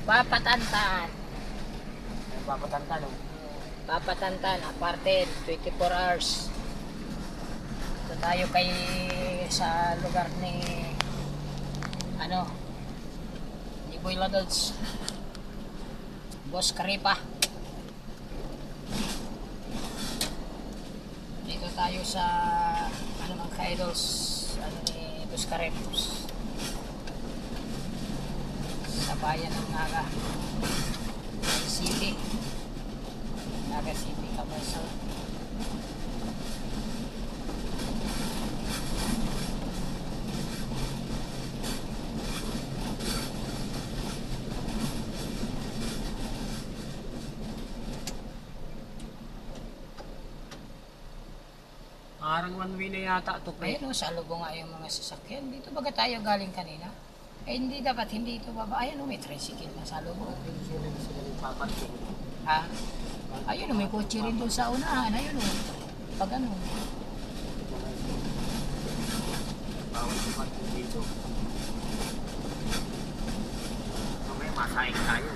Papatantan. Papatantan, no? Papatantan, apartheid, 24 hours. Ito tayo kay sa lugar ni ni Boy Ladods. Boss Karipa. Dito tayo sa mga ka-idols ni Boss Karipos sa bayan ng Naga City. Naga City, Kamuso. Parang one way na yata ito, pre. Ayun o, sa lubong nga yung mga sasakyan. Dito baga tayo galing kanina? Eh hindi dapat, hindi ito baba. Ayun o, may tricycle na sa lubong. Sila yung paparking. Ha? Ayun o, may kotse rin doon sa unahan. Ayun o. Pag ano. Bawal sa parking dito. Mamaya masayang tayo.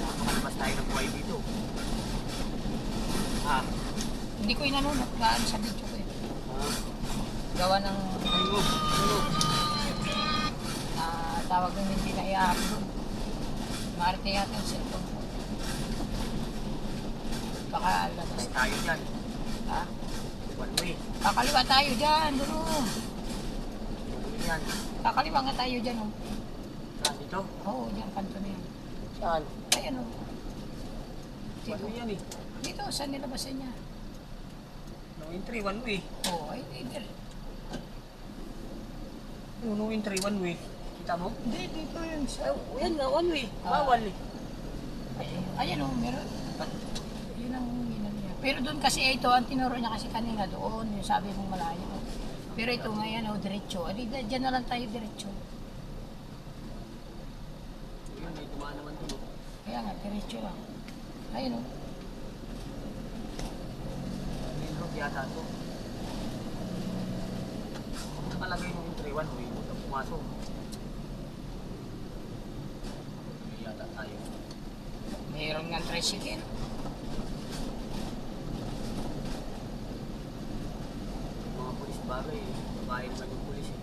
Makalabas tayo ng buhay dito. Hindi ko inanunod gaan sa video ko eh. Gawa ng tawag ng hindi na i-upload. Marte yata yung cellphone ko. Baka labas. Ay tayo dyan. Ha? One way. Kakaliwa tayo dyan, dulo. One way yan. Kakaliwa nga tayo dyan o. Saan dito? Oo, dyan, kanto na yan. Saan? Ayan o. One way yan eh. Dito, saan nilabasan niya? No entry, one way. Oo, ay hindi. No entry, one way. Kita mo? Hindi, dito yun. Yan na, one way. Bawal eh. Ayan o, meron. Yun ang ginano niya. Pero doon kasi ito, ang tinuro niya kasi kanina doon, yung sabi mong malayo. Pero ito ngayon o, diretso. Adi, dyan na lang tayo diretso. Yun, may dumaan naman doon. Kaya nga, diretso lang. Ayun o. Main road yata ito. Nakalagay yung entry, one way. Huwag kang pumasok. May yata tayo. Mayroon nga tricycle. Mga polis bagay, babae naman yung polis eh.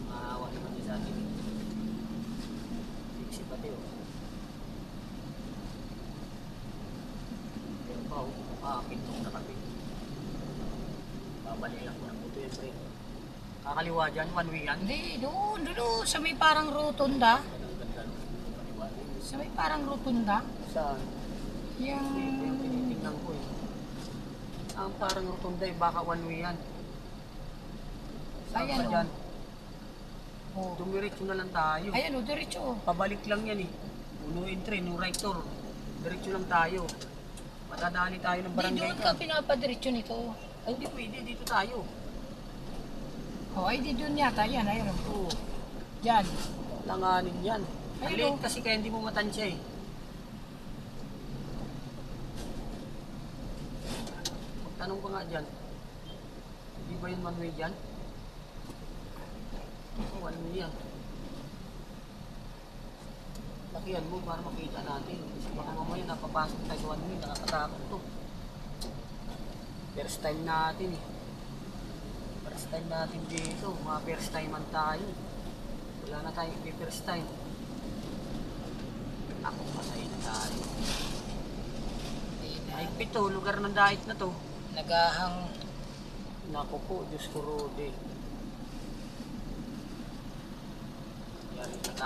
Maawa naman din sa atin. Fixi pati oh. Pero pa oh, pintok na kami. Babalik lang ko ng buto yan pre. Kakaliwa dyan, one way yan. Hindi, doon, sa may parang rotunda. Ang ganda no, kaliwa. Sa may parang rotunda. Saan? Yung... Yung tinitignan ko eh. Ang parang rotunda eh, baka one way yan. Saan Ayan, ka dyan? Oh. Dumiretso na lang tayo. Ayan o, diretso o. Pabalik lang yan eh. No entry, no right turn. Diretso lang tayo. Matadali tayo ng Di barangay doon ka pinapadiretso nito. Ay, hindi pwede. Dito tayo. O, ay di doon yata. Yan, ayun o. Oo. Diyan. Langanin yan. Ayun, Late oh. kasi kaya hindi mo matansya eh. Magtanong ko nga dyan. Hindi ba yun one way dyan? Oo, one way yan. Lakihan mo para makita natin. Kasi baka mamaya napapasok tayo sa one way. Nakakatakot to. First time natin eh. First time natin dito. Mga first time man tayo. Wala na tayong first time. Ako, masaya na tayo. Ay, pito, lugar ng dait na to. Nagahang... Naku po, Diyos ko, Rode. Yan,